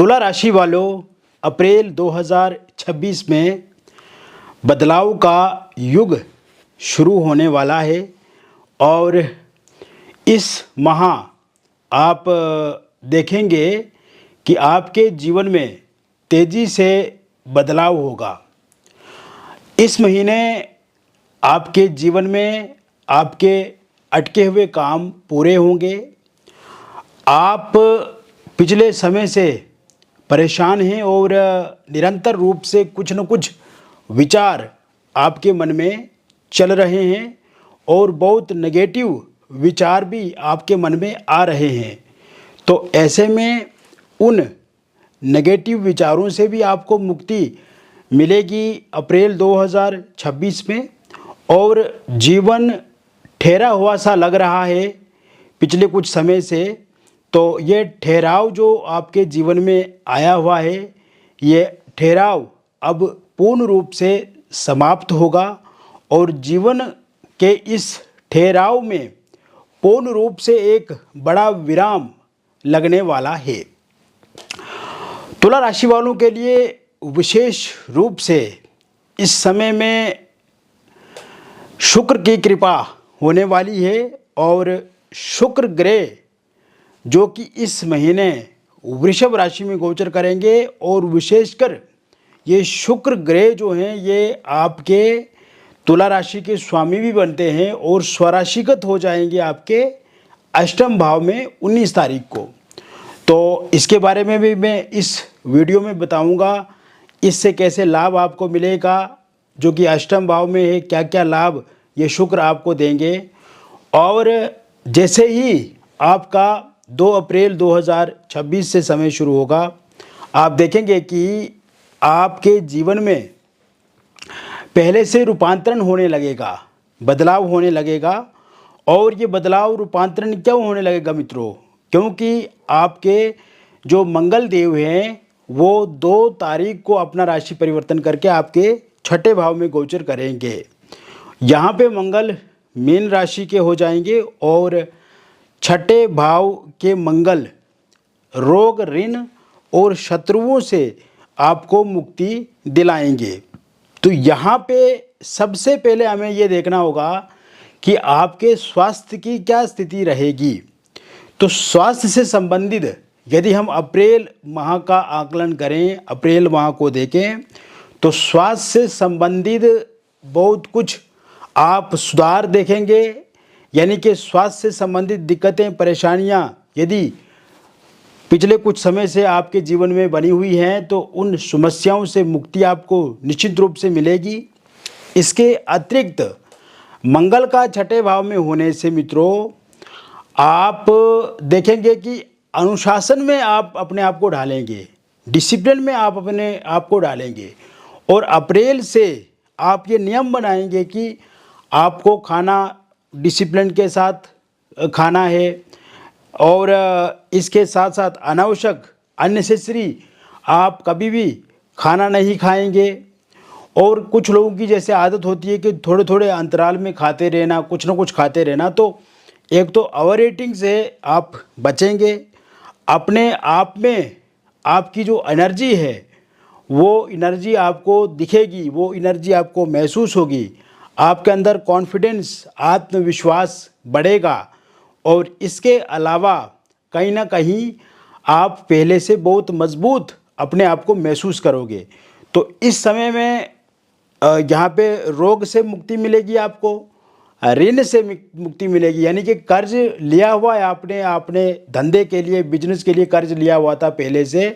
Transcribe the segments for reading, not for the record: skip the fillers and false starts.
तुला राशि वालों, अप्रैल 2026 में बदलाव का युग शुरू होने वाला है और इस माह आप देखेंगे कि आपके जीवन में तेज़ी से बदलाव होगा। इस महीने आपके जीवन में आपके अटके हुए काम पूरे होंगे। आप पिछले समय से परेशान हैं और निरंतर रूप से कुछ न कुछ विचार आपके मन में चल रहे हैं और बहुत नेगेटिव विचार भी आपके मन में आ रहे हैं। तो ऐसे में उन नेगेटिव विचारों से भी आपको मुक्ति मिलेगी अप्रैल 2026 में। और जीवन ठहरा हुआ सा लग रहा है पिछले कुछ समय से, तो ये ठहराव जो आपके जीवन में आया हुआ है, ये ठहराव अब पूर्ण रूप से समाप्त होगा और जीवन के इस ठहराव में पूर्ण रूप से एक बड़ा विराम लगने वाला है। तुला राशि वालों के लिए विशेष रूप से इस समय में शुक्र की कृपा होने वाली है और शुक्र ग्रह जो कि इस महीने वृषभ राशि में गोचर करेंगे और विशेषकर ये शुक्र ग्रह जो हैं ये आपके तुला राशि के स्वामी भी बनते हैं और स्वराशिगत हो जाएंगे आपके अष्टम भाव में 19 तारीख को। तो इसके बारे में भी मैं इस वीडियो में बताऊंगा, इससे कैसे लाभ आपको मिलेगा, जो कि अष्टम भाव में है, क्या क्या लाभ ये शुक्र आपको देंगे। और जैसे ही आपका 2 अप्रैल 2026 से समय शुरू होगा, आप देखेंगे कि आपके जीवन में पहले से रूपांतरण होने लगेगा, बदलाव होने लगेगा। और ये बदलाव रूपांतरण क्यों होने लगेगा मित्रों? क्योंकि आपके जो मंगल देव हैं वो 2 तारीख को अपना राशि परिवर्तन करके आपके छठे भाव में गोचर करेंगे। यहाँ पे मंगल मीन राशि के हो जाएंगे और छठे भाव के मंगल रोग, ऋण और शत्रुओं से आपको मुक्ति दिलाएंगे। तो यहाँ पे सबसे पहले हमें ये देखना होगा कि आपके स्वास्थ्य की क्या स्थिति रहेगी। तो स्वास्थ्य से संबंधित यदि हम अप्रैल माह का आकलन करें, अप्रैल माह को देखें, तो स्वास्थ्य से संबंधित बहुत कुछ आप सुधार देखेंगे। यानी कि स्वास्थ्य से संबंधित दिक्कतें, परेशानियां यदि पिछले कुछ समय से आपके जीवन में बनी हुई हैं तो उन समस्याओं से मुक्ति आपको निश्चित रूप से मिलेगी। इसके अतिरिक्त मंगल का छठे भाव में होने से मित्रों आप देखेंगे कि अनुशासन में आप अपने आप को ढालेंगे, डिसिप्लिन में आप अपने आप को डालेंगे। और अप्रैल से आप ये नियम बनाएंगे कि आपको खाना डिसिप्लिन के साथ खाना है और इसके साथ साथ अनावश्यक अननेसेसरी आप कभी भी खाना नहीं खाएंगे। और कुछ लोगों की जैसे आदत होती है कि थोड़े थोड़े अंतराल में खाते रहना, कुछ ना कुछ खाते रहना। तो एक तो ओवर ईटिंग से आप बचेंगे। अपने आप में आपकी जो एनर्जी है वो एनर्जी आपको दिखेगी, वो एनर्जी आपको महसूस होगी। आपके अंदर कॉन्फिडेंस, आत्मविश्वास बढ़ेगा और इसके अलावा कहीं ना कहीं आप पहले से बहुत मजबूत अपने आप को महसूस करोगे। तो इस समय में यहाँ पे रोग से मुक्ति मिलेगी, आपको ऋण से मुक्ति मिलेगी। यानी कि कर्ज लिया हुआ है आपने, अपने धंधे के लिए, बिजनेस के लिए कर्ज लिया हुआ था पहले से,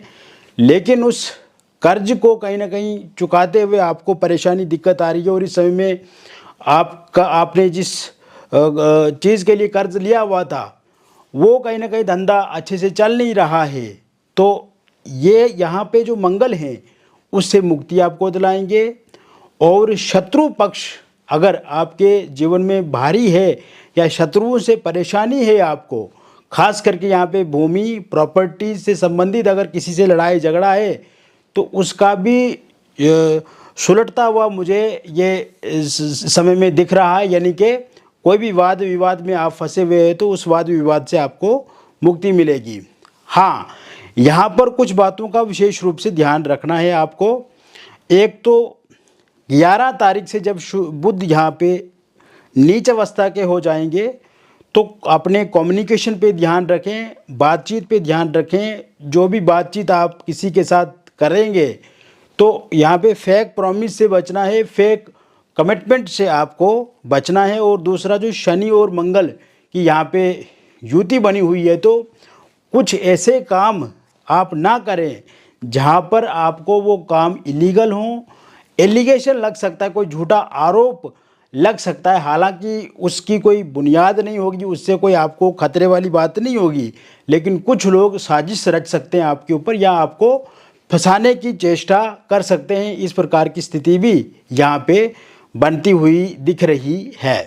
लेकिन उस कर्ज को कहीं ना कहीं चुकाते हुए आपको परेशानी, दिक्कत आ रही है। और इस समय में आपने जिस चीज़ के लिए कर्ज लिया हुआ था वो कहीं ना कहीं धंधा अच्छे से चल नहीं रहा है। तो ये यहाँ पे जो मंगल हैं उससे मुक्ति आपको दिलाएंगे। और शत्रु पक्ष अगर आपके जीवन में भारी है या शत्रुओं से परेशानी है आपको, खास करके यहाँ पे भूमि, प्रॉपर्टी से संबंधित अगर किसी से लड़ाई झगड़ा है तो उसका भी सुलटता हुआ मुझे ये समय में दिख रहा है। यानी कि कोई भी वाद विवाद में आप फंसे हुए हैं तो उस वाद विवाद से आपको मुक्ति मिलेगी। हाँ, यहाँ पर कुछ बातों का विशेष रूप से ध्यान रखना है आपको। एक तो 11 तारीख से जब बुध यहाँ पे नीच अवस्था के हो जाएंगे तो अपने कम्युनिकेशन पे ध्यान रखें, बातचीत पे ध्यान रखें। जो भी बातचीत आप किसी के साथ करेंगे तो यहाँ पे फेक प्रॉमिस से बचना है, फेक कमिटमेंट से आपको बचना है। और दूसरा जो शनि और मंगल की यहाँ पे युति बनी हुई है तो कुछ ऐसे काम आप ना करें जहाँ पर आपको वो काम इलीगल हों, एलिगेशन लग सकता है, कोई झूठा आरोप लग सकता है, हालांकि उसकी कोई बुनियाद नहीं होगी, उससे कोई आपको खतरे वाली बात नहीं होगी, लेकिन कुछ लोग साजिश रच सकते हैं आपके ऊपर या आपको फंसाने की चेष्टा कर सकते हैं। इस प्रकार की स्थिति भी यहाँ पे बनती हुई दिख रही है।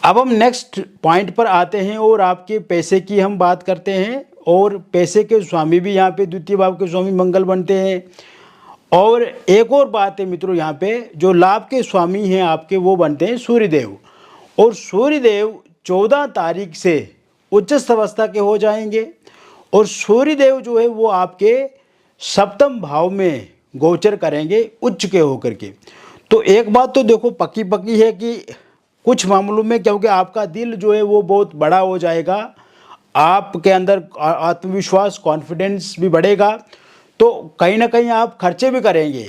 अब हम नेक्स्ट पॉइंट पर आते हैं और आपके पैसे की हम बात करते हैं। और पैसे के स्वामी भी यहाँ पे द्वितीय भाव के स्वामी मंगल बनते हैं। और एक और बात है मित्रों, यहाँ पे जो लाभ के स्वामी हैं आपके वो बनते हैं सूर्यदेव। और सूर्यदेव 14 तारीख से उच्चस्थ अवस्था के हो जाएंगे। और सूर्यदेव जो है वो आपके सप्तम भाव में गोचर करेंगे उच्च के होकर के। तो एक बात तो देखो पक्की पक्की है कि कुछ मामलों में, क्योंकि आपका दिल जो है वो बहुत बड़ा हो जाएगा, आपके अंदर आत्मविश्वास, कॉन्फिडेंस भी बढ़ेगा, तो कहीं ना कहीं आप खर्चे भी करेंगे।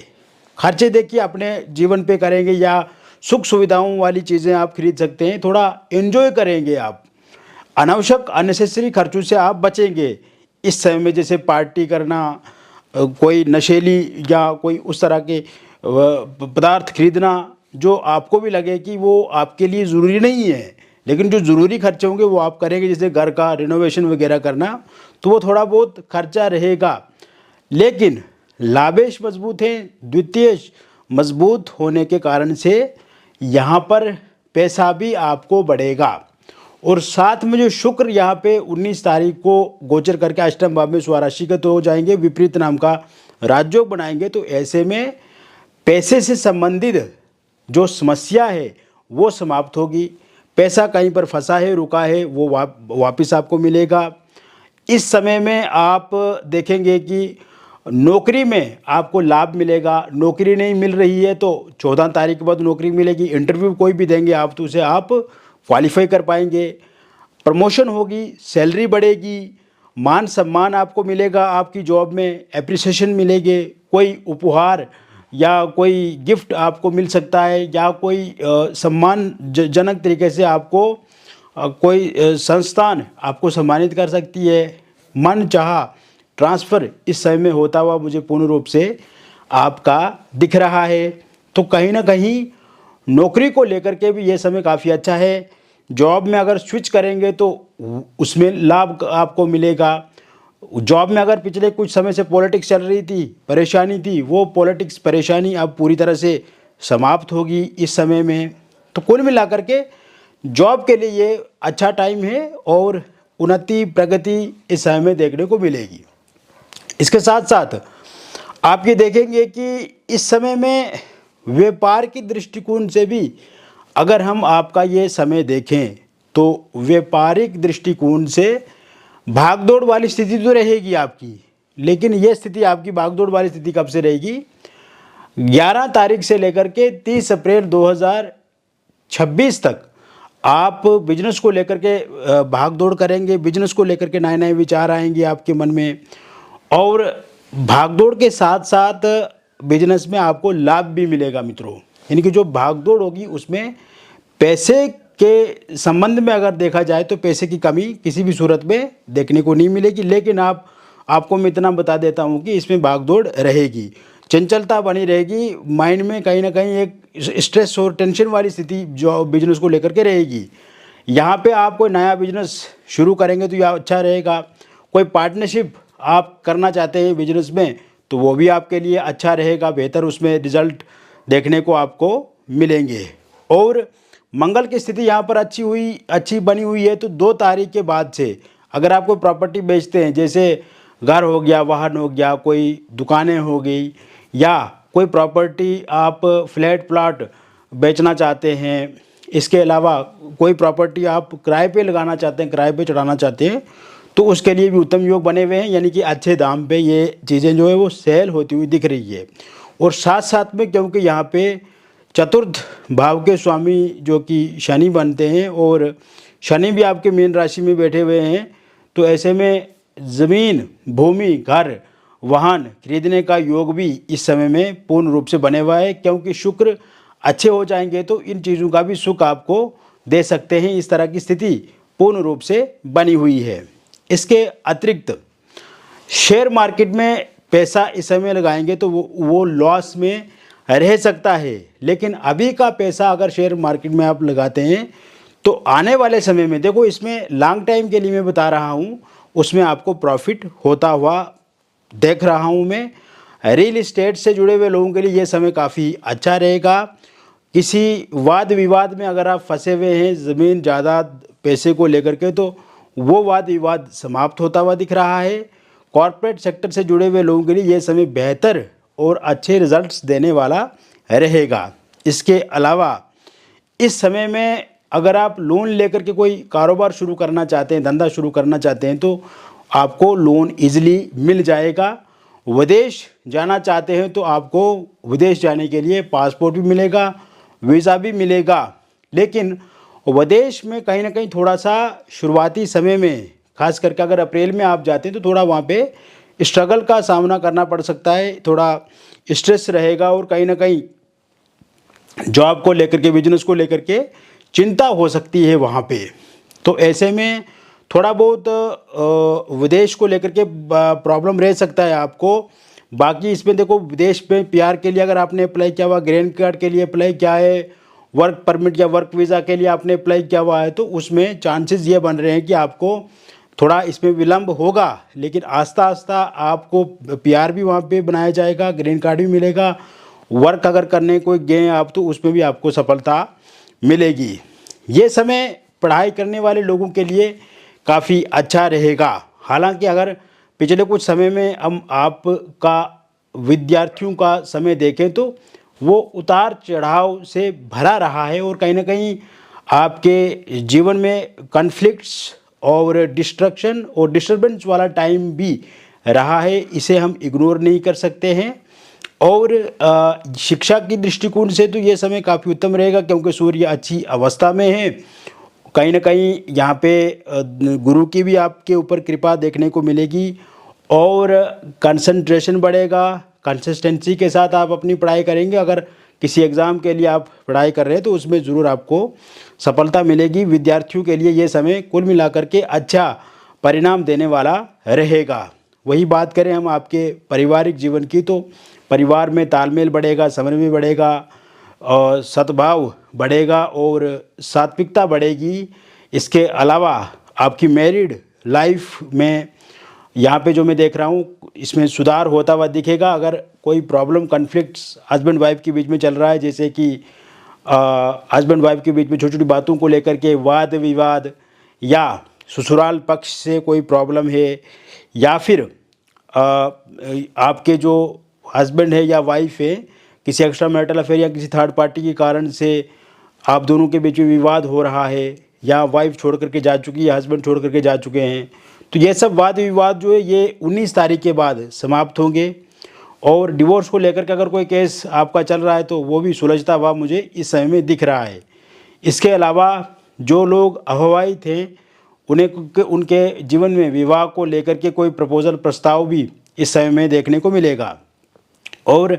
खर्चे देखिए अपने जीवन पे करेंगे या सुख सुविधाओं वाली चीज़ें आप खरीद सकते हैं, थोड़ा एंजॉय करेंगे आप। अनावश्यक अननेसेसरी खर्चों से आप बचेंगे इस समय में, जैसे पार्टी करना, कोई नशेली या कोई उस तरह के पदार्थ खरीदना जो आपको भी लगे कि वो आपके लिए ज़रूरी नहीं है, लेकिन जो ज़रूरी खर्चे होंगे वो आप करेंगे, जैसे घर का रिनोवेशन वगैरह करना, तो वो थोड़ा बहुत खर्चा रहेगा। लेकिन लाभेश मजबूत हैं, द्वितीय मजबूत होने के कारण से यहाँ पर पैसा भी आपको बढ़ेगा। और साथ में जो शुक्र यहाँ पे 19 तारीख को गोचर करके अष्टम भाव में स्वराशिगत हो जाएंगे, विपरीत नाम का राजयोग बनाएंगे, तो ऐसे में पैसे से संबंधित जो समस्या है वो समाप्त होगी। पैसा कहीं पर फंसा है, रुका है, वो वापस आपको मिलेगा। इस समय में आप देखेंगे कि नौकरी में आपको लाभ मिलेगा। नौकरी नहीं मिल रही है तो 14 तारीख के बाद नौकरी मिलेगी। इंटरव्यू कोई भी देंगे आप तो उसे आप क्वालिफाई कर पाएंगे। प्रमोशन होगी, सैलरी बढ़ेगी, मान सम्मान आपको मिलेगा, आपकी जॉब में एप्रिसिएशन मिलेगी, कोई उपहार या कोई गिफ्ट आपको मिल सकता है, या कोई सम्मानजनक तरीके से आपको कोई संस्थान आपको सम्मानित कर सकती है। मन चाहा ट्रांसफ़र इस समय में होता हुआ मुझे पूर्ण रूप से आपका दिख रहा है। तो कहीं ना कहीं नौकरी को लेकर के भी ये समय काफ़ी अच्छा है। जॉब में अगर स्विच करेंगे तो उसमें लाभ आपको मिलेगा। जॉब में अगर पिछले कुछ समय से पॉलिटिक्स चल रही थी, परेशानी थी, वो पॉलिटिक्स परेशानी अब पूरी तरह से समाप्त होगी इस समय में। तो कुल मिलाकर के जॉब के लिए ये अच्छा टाइम है और उन्नति प्रगति इस समय में देखने को मिलेगी। इसके साथ साथ आप ये देखेंगे कि इस समय में व्यापार की दृष्टिकोण से भी अगर हम आपका ये समय देखें तो व्यापारिक दृष्टिकोण से भागदौड़ वाली स्थिति तो रहेगी आपकी, लेकिन ये स्थिति आपकी भागदौड़ वाली स्थिति कब से रहेगी? 11 तारीख से लेकर के 30 अप्रैल 2026 तक आप बिजनेस को लेकर के भागदौड़ करेंगे। बिजनेस को लेकर के नए नए विचार आएंगे आपके मन में, और भागदौड़ के साथ साथ बिजनेस में आपको लाभ भी मिलेगा मित्रों। यानी कि जो भागदौड़ होगी उसमें पैसे के संबंध में अगर देखा जाए तो पैसे की कमी किसी भी सूरत में देखने को नहीं मिलेगी। लेकिन आपको मैं इतना बता देता हूँ कि इसमें भागदौड़ रहेगी, चंचलता बनी रहेगी, माइंड में कहीं ना कहीं एक स्ट्रेस और टेंशन वाली स्थिति जो बिजनेस को लेकर के रहेगी। यहाँ पे आप कोई नया बिजनेस शुरू करेंगे तो यह अच्छा रहेगा। कोई पार्टनरशिप आप करना चाहते हैं बिजनेस में तो वो भी आपके लिए अच्छा रहेगा, बेहतर उसमें रिजल्ट देखने को आपको मिलेंगे। और मंगल की स्थिति यहाँ पर अच्छी बनी हुई है। तो 2 तारीख के बाद से अगर आप कोई प्रॉपर्टी बेचते हैं, जैसे घर हो गया, वाहन हो गया, कोई दुकानें हो गई, या कोई प्रॉपर्टी आप फ्लैट प्लॉट बेचना चाहते हैं, इसके अलावा कोई प्रॉपर्टी आप किराए पे लगाना चाहते हैं, किराए पे चढ़ाना चाहते हैं, तो उसके लिए भी उत्तम योग बने हुए हैं, यानी कि अच्छे दाम पे ये चीज़ें जो है वो सेल होती हुई दिख रही है। और साथ साथ में क्योंकि यहाँ पे चतुर्थ भाव के स्वामी जो कि शनि बनते हैं और शनि भी आपके मीन राशि में बैठे हुए हैं, तो ऐसे में ज़मीन, भूमि, घर, वाहन खरीदने का योग भी इस समय में पूर्ण रूप से बने हुआ है, क्योंकि शुक्र अच्छे हो जाएंगे तो इन चीज़ों का भी सुख आपको दे सकते हैं। इस तरह की स्थिति पूर्ण रूप से बनी हुई है। इसके अतिरिक्त शेयर मार्केट में पैसा इस समय लगाएंगे तो वो लॉस में रह सकता है, लेकिन अभी का पैसा अगर शेयर मार्केट में आप लगाते हैं तो आने वाले समय में, देखो इसमें लॉन्ग टाइम के लिए मैं बता रहा हूँ, उसमें आपको प्रॉफिट होता हुआ देख रहा हूँ मैं। रियल इस्टेट से जुड़े हुए लोगों के लिए ये समय काफ़ी अच्छा रहेगा। किसी वाद विवाद में अगर आप फंसे हुए हैं ज़मीन जायदाद पैसे को लेकर के, तो वो वाद विवाद समाप्त होता हुआ दिख रहा है। कॉरपोरेट सेक्टर से जुड़े हुए लोगों के लिए ये समय बेहतर और अच्छे रिजल्ट्स देने वाला रहेगा। इसके अलावा इस समय में अगर आप लोन लेकर के कोई कारोबार शुरू करना चाहते हैं, धंधा शुरू करना चाहते हैं, तो आपको लोन इजीली मिल जाएगा। विदेश जाना चाहते हैं तो आपको विदेश जाने के लिए पासपोर्ट भी मिलेगा, वीज़ा भी मिलेगा। लेकिन विदेश में कहीं ना कहीं थोड़ा सा शुरुआती समय में, खास करके अगर अप्रैल में आप जाते हैं तो थोड़ा वहाँ पे स्ट्रगल का सामना करना पड़ सकता है, थोड़ा स्ट्रेस रहेगा और कहीं ना कहीं जॉब को लेकर के, बिजनेस को लेकर के चिंता हो सकती है वहाँ पे। तो ऐसे में थोड़ा बहुत विदेश को लेकर के प्रॉब्लम रह सकता है आपको। बाकी इसमें देखो, विदेश में पीआर के लिए अगर आपने अप्लाई किया हुआ, ग्रीन कार्ड के लिए अप्लाई किया है, वर्क परमिट या वर्क वीज़ा के लिए आपने अप्लाई किया हुआ है, तो उसमें चांसेस ये बन रहे हैं कि आपको थोड़ा इसमें विलम्ब होगा, लेकिन आस्ता आस्ता आपको पीआर भी वहाँ पे बनाया जाएगा, ग्रीन कार्ड भी मिलेगा। वर्क अगर करने को गए आप तो उसमें भी आपको सफलता मिलेगी। ये समय पढ़ाई करने वाले लोगों के लिए काफ़ी अच्छा रहेगा। हालांकि अगर पिछले कुछ समय में हम आपका विद्यार्थियों का समय देखें तो वो उतार चढ़ाव से भरा रहा है और कहीं ना कहीं आपके जीवन में कॉन्फ्लिक्ट्स और डिस्ट्रक्शन और डिस्टर्बेंस वाला टाइम भी रहा है। इसे हम इग्नोर नहीं कर सकते हैं। और शिक्षा की दृष्टिकोण से तो ये समय काफ़ी उत्तम रहेगा, क्योंकि सूर्य अच्छी अवस्था में है। कहीं ना कहीं यहाँ पे गुरु की भी आपके ऊपर कृपा देखने को मिलेगी और कंसंट्रेशन बढ़ेगा। कंसिस्टेंसी के साथ आप अपनी पढ़ाई करेंगे। अगर किसी एग्ज़ाम के लिए आप पढ़ाई कर रहे हैं तो उसमें ज़रूर आपको सफलता मिलेगी। विद्यार्थियों के लिए ये समय कुल मिलाकर के अच्छा परिणाम देने वाला रहेगा। वही बात करें हम आपके पारिवारिक जीवन की, तो परिवार में तालमेल बढ़ेगा, समन्वय बढ़ेगा और सद्भाव बढ़ेगा और सात्विकता बढ़ेगी। इसके अलावा आपकी मैरिड लाइफ में यहाँ पे जो मैं देख रहा हूँ, इसमें सुधार होता हुआ दिखेगा। अगर कोई प्रॉब्लम, कन्फ्लिक्ट्स हस्बैंड वाइफ के बीच में चल रहा है, जैसे कि हस्बैंड वाइफ के बीच में छोटी छोटी बातों को लेकर के वाद विवाद, या ससुराल पक्ष से कोई प्रॉब्लम है, या फिर आपके जो हस्बैंड है या वाइफ है, किसी एक्स्ट्रा मैरिटल अफेयर या किसी थर्ड पार्टी के कारण से आप दोनों के बीच में विवाद हो रहा है, या वाइफ छोड़ करके जा चुकी है, हस्बैंड छोड़ करके जा चुके हैं, तो ये सब वाद विवाद जो है ये 19 तारीख के बाद समाप्त होंगे। और डिवोर्स को लेकर के अगर कोई केस आपका चल रहा है तो वो भी सुलझता हुआ मुझे इस समय में दिख रहा है। इसके अलावा जो लोग अविवाहित थे उन्हें, उनके जीवन में विवाह को लेकर के कोई प्रपोजल, प्रस्ताव भी इस समय में देखने को मिलेगा। और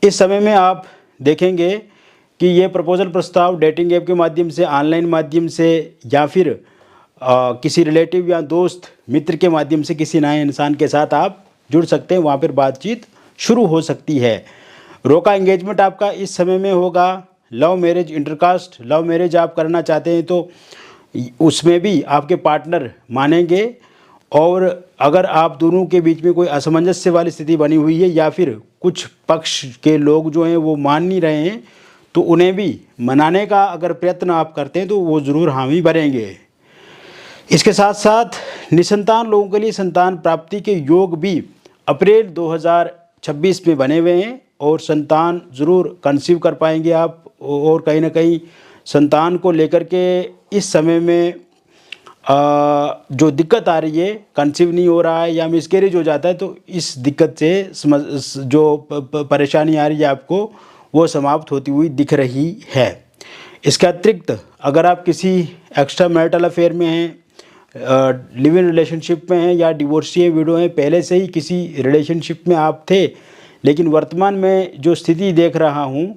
इस समय में आप देखेंगे कि ये प्रपोजल, प्रस्ताव डेटिंग ऐप के माध्यम से, ऑनलाइन माध्यम से, या फिर किसी रिलेटिव या दोस्त मित्र के माध्यम से किसी नए इंसान के साथ आप जुड़ सकते हैं। वहाँ पर बातचीत शुरू हो सकती है। रोका एंगेजमेंट आपका इस समय में होगा। Love marriage, intercaste love marriage आप करना चाहते हैं तो उसमें भी आपके पार्टनर मानेंगे। और अगर आप दोनों के बीच में कोई असमंजस्य वाली स्थिति बनी हुई है, या फिर कुछ पक्ष के लोग जो हैं वो मान नहीं रहे हैं, तो उन्हें भी मनाने का अगर प्रयत्न आप करते हैं तो वो ज़रूर हामी भरेंगे। इसके साथ साथ निसंतान लोगों के लिए संतान प्राप्ति के योग भी अप्रैल 2026 में बने हुए हैं और संतान ज़रूर कंसीव कर पाएंगे आप। और कहीं ना कहीं संतान को लेकर के इस समय में जो दिक्कत आ रही है, कंसीव नहीं हो रहा है या मिसकैरेज हो जाता है, तो इस दिक्कत से जो परेशानी आ रही है आपको, वो समाप्त होती हुई दिख रही है। इसके अतिरिक्त अगर आप किसी एक्स्ट्रा मैरिटल अफेयर में हैं, लिव इन रिलेशनशिप में हैं या डिवोर्सी हैं, विडो हैं, पहले से ही किसी रिलेशनशिप में आप थे, लेकिन वर्तमान में जो स्थिति देख रहा हूँ,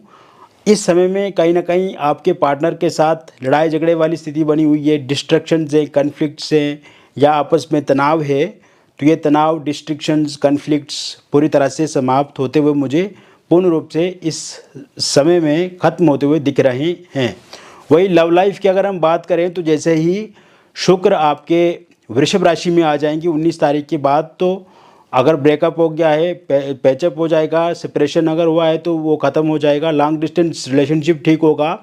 इस समय में कहीं ना कहीं आपके पार्टनर के साथ लड़ाई झगड़े वाली स्थिति बनी हुई है, डिस्ट्रक्शंस हैं, कन्फ्लिक्ट्स हैं या आपस में तनाव है, तो ये तनाव, डिस्ट्रक्शंस, कन्फ्लिक्ट्स पूरी तरह से समाप्त होते हुए मुझे पूर्ण रूप से इस समय में ख़त्म होते हुए दिख रहे हैं। वही लव लाइफ की अगर हम बात करें तो जैसे ही शुक्र आपके वृषभ राशि में आ जाएंगे 19 तारीख के बाद, तो अगर ब्रेकअप हो गया है, पैचअप हो जाएगा, सेपरेशन अगर हुआ है तो वो ख़त्म हो जाएगा, लॉन्ग डिस्टेंस रिलेशनशिप ठीक होगा,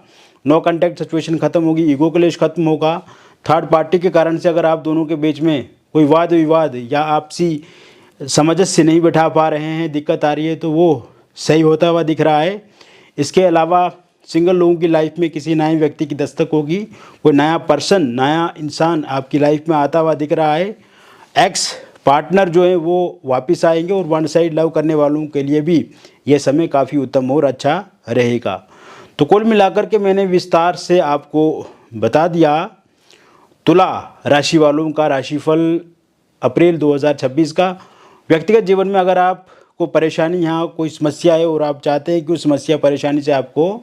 नो कांटेक्ट सिचुएशन ख़त्म होगी, ईगो क्लेश खत्म होगा, थर्ड पार्टी के कारण से अगर आप दोनों के बीच में कोई वाद विवाद या आपसी समझ से नहीं बैठा पा रहे हैं, दिक्कत आ रही है, तो वो सही होता हुआ दिख रहा है। इसके अलावा सिंगल लोगों की लाइफ में किसी नए व्यक्ति की दस्तक होगी, कोई नया पर्सन, नया इंसान आपकी लाइफ में आता हुआ दिख रहा है। एक्स पार्टनर जो है वो वापस आएंगे और वन साइड लव करने वालों के लिए भी ये समय काफ़ी उत्तम और अच्छा रहेगा। तो कुल मिलाकर के मैंने विस्तार से आपको बता दिया तुला राशि वालों का राशिफल अप्रैल 2026 का। व्यक्तिगत जीवन में अगर आपको परेशानी, यहाँ कोई समस्या है और आप चाहते हैं कि उस समस्या परेशानी से आपको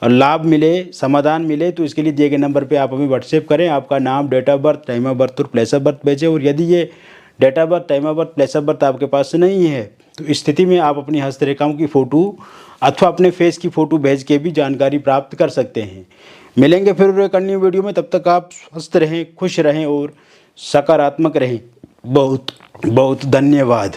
लाभ मिले, समाधान मिले, तो इसके लिए दिए गए नंबर पे आप हमें व्हाट्सएप करें, आपका नाम, date of birth, time of birth और प्लेस ऑफ बर्थ भेजें। और यदि ये date of birth, time of birth, place of birth आपके पास नहीं है, तो इस स्थिति में आप अपनी हस्तरेखाओं की फ़ोटो अथवा अपने फेस की फ़ोटो भेज के भी जानकारी प्राप्त कर सकते हैं। मिलेंगे फिर एक अन्य वीडियो में, तब तक आप स्वस्थ रहें, खुश रहें और सकारात्मक रहें। बहुत बहुत धन्यवाद।